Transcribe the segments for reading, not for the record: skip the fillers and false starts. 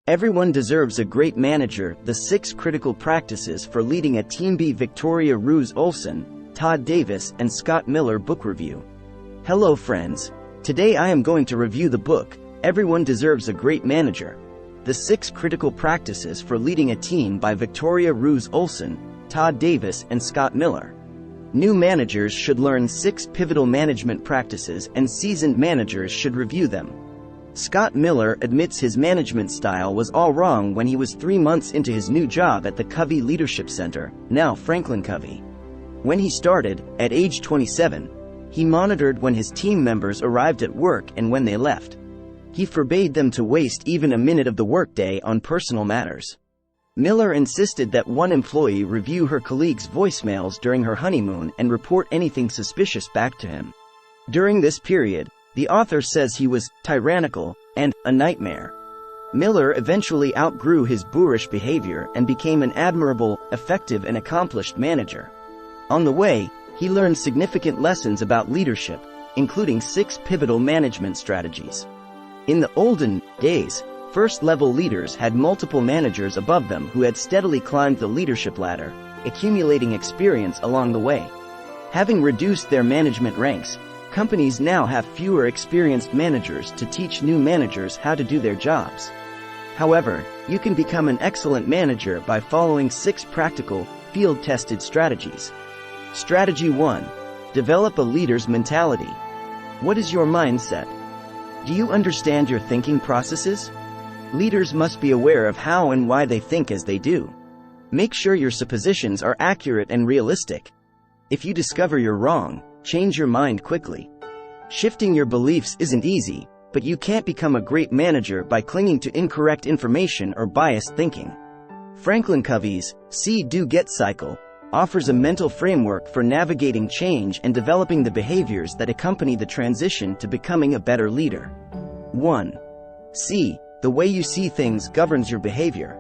Everyone deserves a great manager. The 6 critical practices for leading a team. By Victoria Roos Olsson, Todd Davis, and Scott Miller. Book review. Hello friends. Today I am going to review the book, Everyone Deserves a Great Manager. The 6 critical practices for leading a team by Victoria Roos Olsson, Todd Davis, and Scott Miller. New managers should learn 6 pivotal management practices and seasoned managers should review them. Scott Miller admits his management style was all wrong when he was 3 months into his new job at the Covey Leadership Center, now Franklin Covey. When he started, at age 27, he monitored when his team members arrived at work and when they left. He forbade them to waste even a minute of the workday on personal matters. Miller insisted that one employee review her colleagues' voicemails during her honeymoon and report anything suspicious back to him. During this period, the author says he was tyrannical and a nightmare. Miller eventually outgrew his boorish behavior and became an admirable, effective, and accomplished manager. On the way, he learned significant lessons about leadership, including 6 pivotal management strategies. In the olden days, first-level leaders had multiple managers above them who had steadily climbed the leadership ladder, accumulating experience along the way. Having reduced their management ranks, companies now have fewer experienced managers to teach new managers how to do their jobs. However, you can become an excellent manager by following 6 practical, field-tested strategies. Strategy 1. Develop a leader's mentality. What is your mindset? Do you understand your thinking processes? Leaders must be aware of how and why they think as they do. Make sure your suppositions are accurate and realistic. If you discover you're wrong, change your mind quickly. Shifting your beliefs isn't easy, but you can't become a great manager by clinging to incorrect information or biased thinking. Franklin Covey's See, Do, Get cycle offers a mental framework for navigating change and developing the behaviors that accompany the transition to becoming a better leader. 1. See, the way you see things governs your behavior.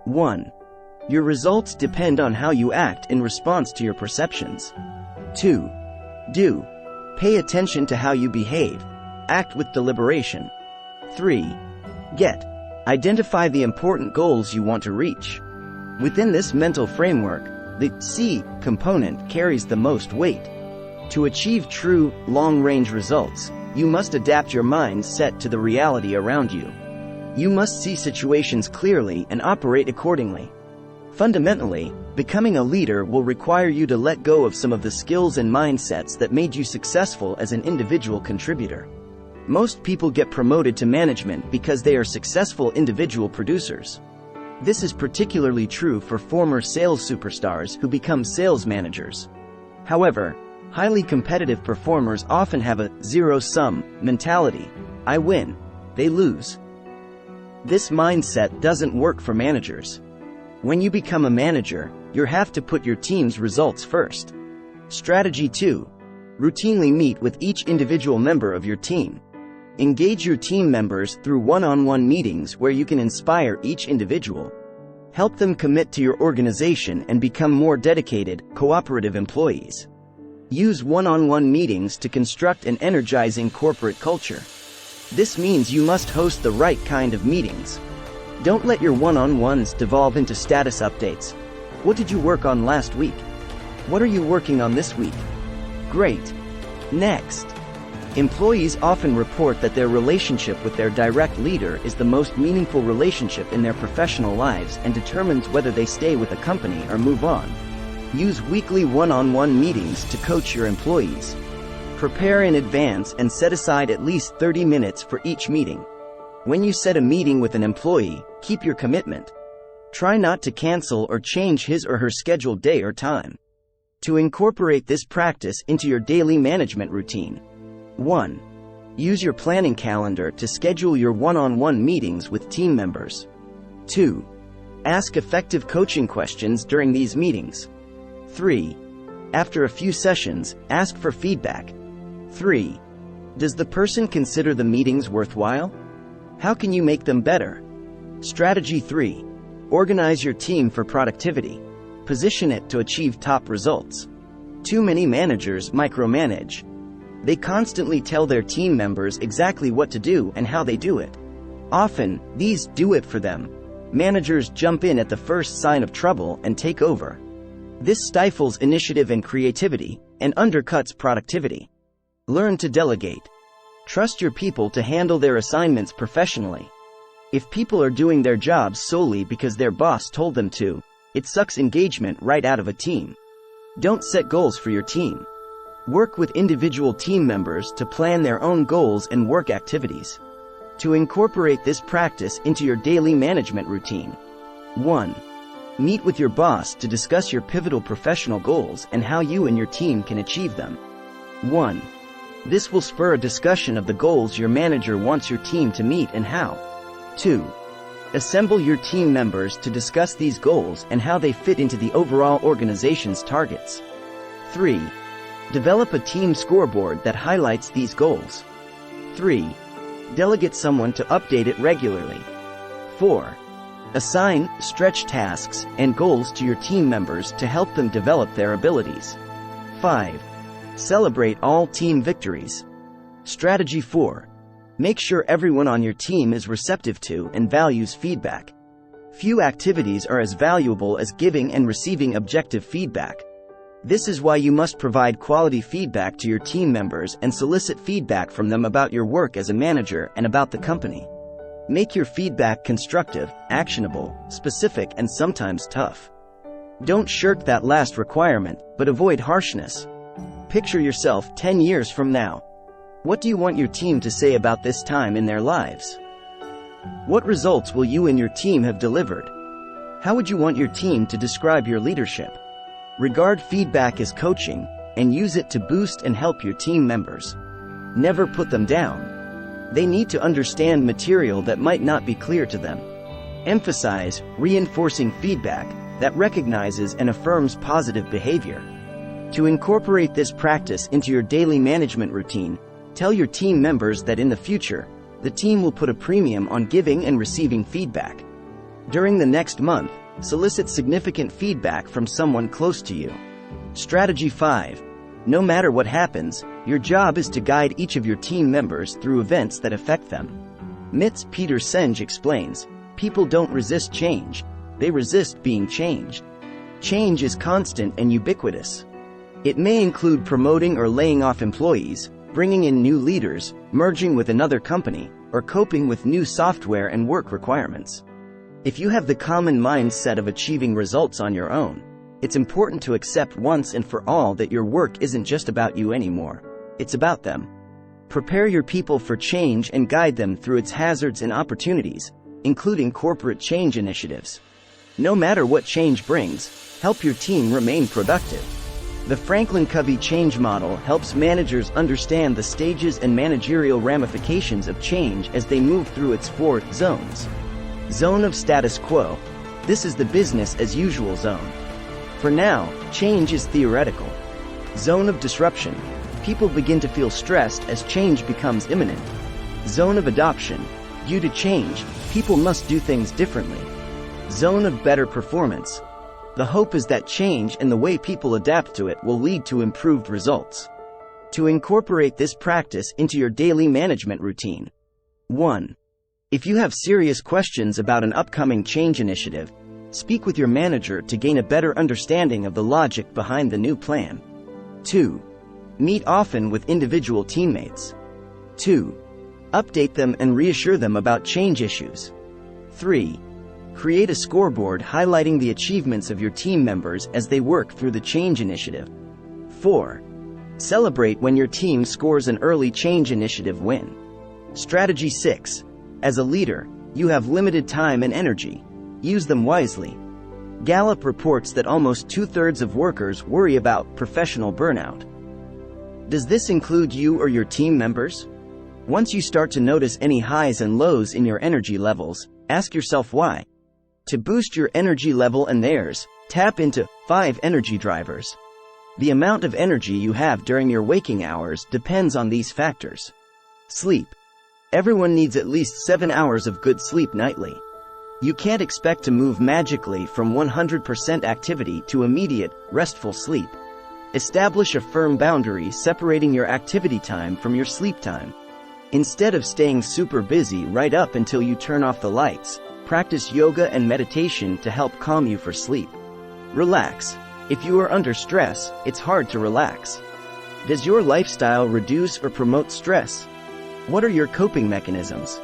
1. Your results depend on how you act in response to your perceptions. 2. Do. Pay attention to how you behave. Act with deliberation. 3. Get. Identify the important goals you want to reach. Within this mental framework, the See component carries the most weight. To achieve true, long-range results, you must adapt your mindset to the reality around you. You must see situations clearly and operate accordingly. Fundamentally, becoming a leader will require you to let go of some of the skills and mindsets that made you successful as an individual contributor. Most people get promoted to management because they are successful individual producers. This is particularly true for former sales superstars who become sales managers. However, highly competitive performers often have a zero-sum mentality. I win, they lose. This mindset doesn't work for managers. When you become a manager, you have to put your team's results first. Strategy 2. Routinely meet with each individual member of your team. Engage your team members through one-on-one meetings where you can inspire each individual. Help them commit to your organization and become more dedicated, cooperative employees. Use one-on-one meetings to construct an energizing corporate culture. This means you must host the right kind of meetings. Don't let your one-on-ones devolve into status updates. What did you work on last week? What are you working on this week? Great. Next. Employees often report that their relationship with their direct leader is the most meaningful relationship in their professional lives and determines whether they stay with a company or move on. Use weekly one-on-one meetings to coach your employees. Prepare in advance and set aside at least 30 minutes for each meeting. When you set a meeting with an employee, keep your commitment. Try not to cancel or change his or her scheduled day or time. To incorporate this practice into your daily management routine. 1. Use your planning calendar to schedule your one-on-one meetings with team members. 2. Ask effective coaching questions during these meetings. 3. After a few sessions, ask for feedback. 3. Does the person consider the meetings worthwhile? How can you make them better? Strategy 3. Organize your team for productivity. Position it to achieve top results. Too many managers micromanage. They constantly tell their team members exactly what to do and how they do it. Often, these do it for them managers jump in at the first sign of trouble and take over. This stifles initiative and creativity, and undercuts productivity. Learn to delegate. Trust your people to handle their assignments professionally. If people are doing their jobs solely because their boss told them to, it sucks engagement right out of a team. Don't set goals for your team. Work with individual team members to plan their own goals and work activities. To incorporate this practice into your daily management routine. 1. Meet with your boss to discuss your pivotal professional goals and how you and your team can achieve them. 1. This will spur a discussion of the goals your manager wants your team to meet and how. 2. Assemble your team members to discuss these goals and how they fit into the overall organization's targets. 3. Develop a team scoreboard that highlights these goals. 3. Delegate someone to update it regularly. 4. Assign stretch tasks and goals to your team members to help them develop their abilities. 5. Celebrate all team victories. Strategy 4. Make sure everyone on your team is receptive to and values feedback. Few activities are as valuable as giving and receiving objective feedback. This is why you must provide quality feedback to your team members and solicit feedback from them about your work as a manager and about the company. Make your feedback constructive, actionable, specific, and sometimes tough. Don't shirk that last requirement, but avoid harshness. Picture yourself 10 years from now. What do you want your team to say about this time in their lives? What results will you and your team have delivered? How would you want your team to describe your leadership? Regard feedback as coaching, and use it to boost and help your team members. Never put them down. They need to understand material that might not be clear to them. Emphasize reinforcing feedback that recognizes and affirms positive behavior. To incorporate this practice into your daily management routine, tell your team members that in the future, the team will put a premium on giving and receiving feedback. During the next month, solicit significant feedback from someone close to you. Strategy 5. No matter what happens, your job is to guide each of your team members through events that affect them. MIT's Peter Senge explains, people don't resist change, they resist being changed. Change is constant and ubiquitous. It may include promoting or laying off employees, bringing in new leaders, merging with another company, or coping with new software and work requirements. If you have the common mindset of achieving results on your own, it's important to accept once and for all that your work isn't just about you anymore. It's about them. Prepare your people for change and guide them through its hazards and opportunities, including corporate change initiatives. No matter what change brings, help your team remain productive. The Franklin Covey change model helps managers understand the stages and managerial ramifications of change as they move through its 4 zones. Zone of status quo. This is the business as usual zone. For now, change is theoretical. Zone of disruption. People begin to feel stressed as change becomes imminent. Zone of adoption. Due to change, people must do things differently. Zone of better performance. The hope is that change and the way people adapt to it will lead to improved results. To incorporate this practice into your daily management routine. 1. If you have serious questions about an upcoming change initiative, speak with your manager to gain a better understanding of the logic behind the new plan. 2. Meet often with individual teammates. 2. Update them and reassure them about change issues. 3. Create a scoreboard highlighting the achievements of your team members as they work through the change initiative. 4. Celebrate when your team scores an early change initiative win. Strategy 6. As a leader, you have limited time and energy. Use them wisely. Gallup reports that almost 2/3 of workers worry about professional burnout. Does this include you or your team members? Once you start to notice any highs and lows in your energy levels, ask yourself why. To boost your energy level and theirs, tap into 5 energy drivers. The amount of energy you have during your waking hours depends on these factors. Sleep. Everyone needs at least 7 hours of good sleep nightly. You can't expect to move magically from 100% activity to immediate, restful sleep. Establish a firm boundary separating your activity time from your sleep time. Instead of staying super busy right up until you turn off the lights, practice yoga and meditation to help calm you for sleep. Relax. If you are under stress, it's hard to relax. Does your lifestyle reduce or promote stress? What are your coping mechanisms?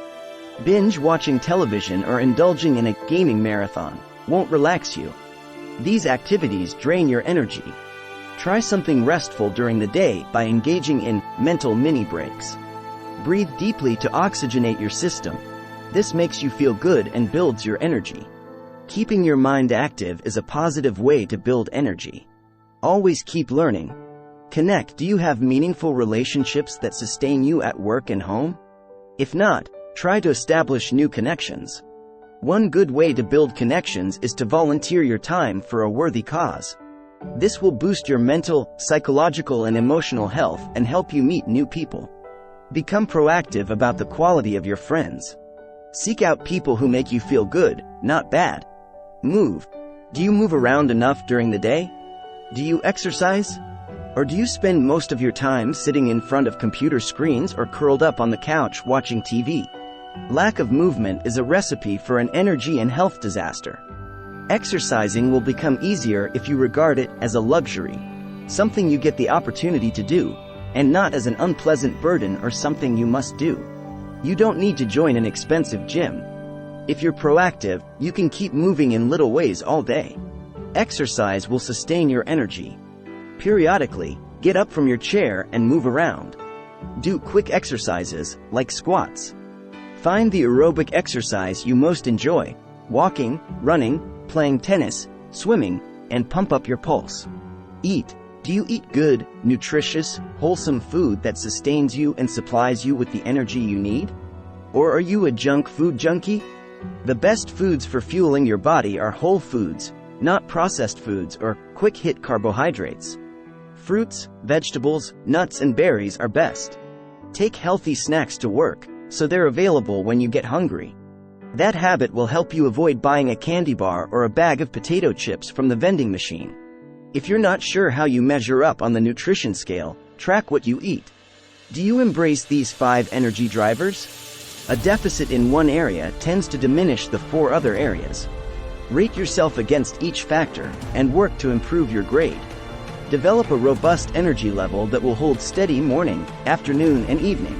Binge watching television or indulging in a gaming marathon won't relax you. These activities drain your energy. Try something restful during the day by engaging in mental mini breaks. Breathe deeply to oxygenate your system. This makes you feel good and builds your energy. Keeping your mind active is a positive way to build energy. Always keep learning. Connect. Do you have meaningful relationships that sustain you at work and home? If not, try to establish new connections. One good way to build connections is to volunteer your time for a worthy cause. This will boost your mental, psychological, and emotional health and help you meet new people. Become proactive about the quality of your friends. Seek out people who make you feel good, not bad. Move. Do you move around enough during the day? Do you exercise? Or do you spend most of your time sitting in front of computer screens or curled up on the couch watching TV? Lack of movement is a recipe for an energy and health disaster. Exercising will become easier if you regard it as a luxury, something you get the opportunity to do, and not as an unpleasant burden or something you must do. You don't need to join an expensive gym. If you're proactive, you can keep moving in little ways all day. Exercise will sustain your energy. Periodically, get up from your chair and move around. Do quick exercises, like squats. Find the aerobic exercise you most enjoy: walking, running, playing tennis, swimming, and pump up your pulse. Eat. Do you eat good, nutritious, wholesome food that sustains you and supplies you with the energy you need? Or are you a junk food junkie? The best foods for fueling your body are whole foods, not processed foods or quick-hit carbohydrates. Fruits, vegetables, nuts, and berries are best. Take healthy snacks to work, so they're available when you get hungry. That habit will help you avoid buying a candy bar or a bag of potato chips from the vending machine. If you're not sure how you measure up on the nutrition scale, track what you eat. Do you embrace these 5 energy drivers? A deficit in one area tends to diminish the 4 other areas. Rate yourself against each factor and work to improve your grade. Develop a robust energy level that will hold steady morning, afternoon, and evening.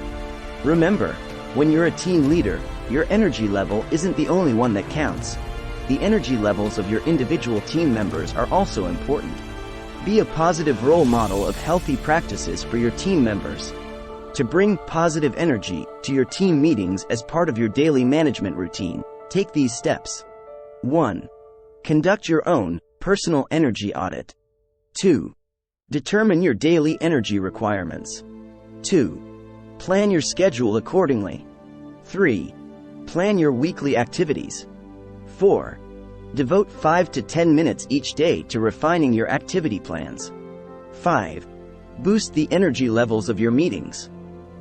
Remember, when you're a team leader, your energy level isn't the only one that counts. The energy levels of your individual team members are also important. Be a positive role model of healthy practices for your team members. To bring positive energy to your team meetings as part of your daily management routine, take these steps. 1. Conduct your own personal energy audit. 2. Determine your daily energy requirements. 2. Plan your schedule accordingly. 3. Plan your weekly activities. 4. Devote 5 to 10 minutes each day to refining your activity plans. 5. Boost the energy levels of your meetings.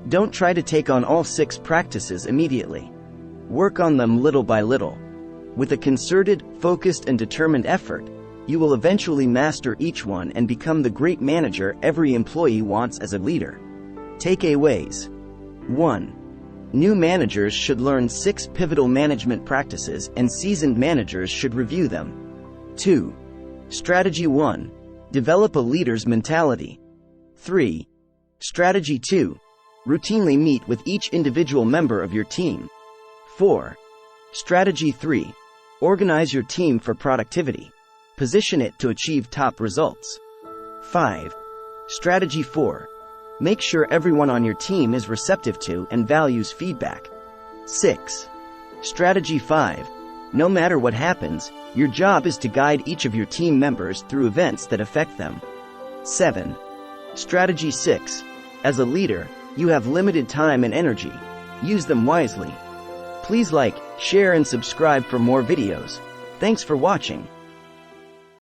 Don't try to take on all 6 practices immediately. Work on them little by little. With a concerted, focused, and determined effort, you will eventually master each one and become the great manager every employee wants as a leader. Takeaways. 1. New managers should learn 6 pivotal management practices and seasoned managers should review them. 2. Strategy 1. Develop a leader's mentality. 3. Strategy 2. Routinely meet with each individual member of your team. 4. Strategy 3. Organize your team for productivity. Position it to achieve top results. 5. Strategy 4. Make sure everyone on your team is receptive to and values feedback. 6. Strategy 5. No matter what happens, your job is to guide each of your team members through events that affect them. 7. Strategy 6. As a leader, you have limited time and energy. Use them wisely. Please like, share, and subscribe for more videos. Thanks for watching.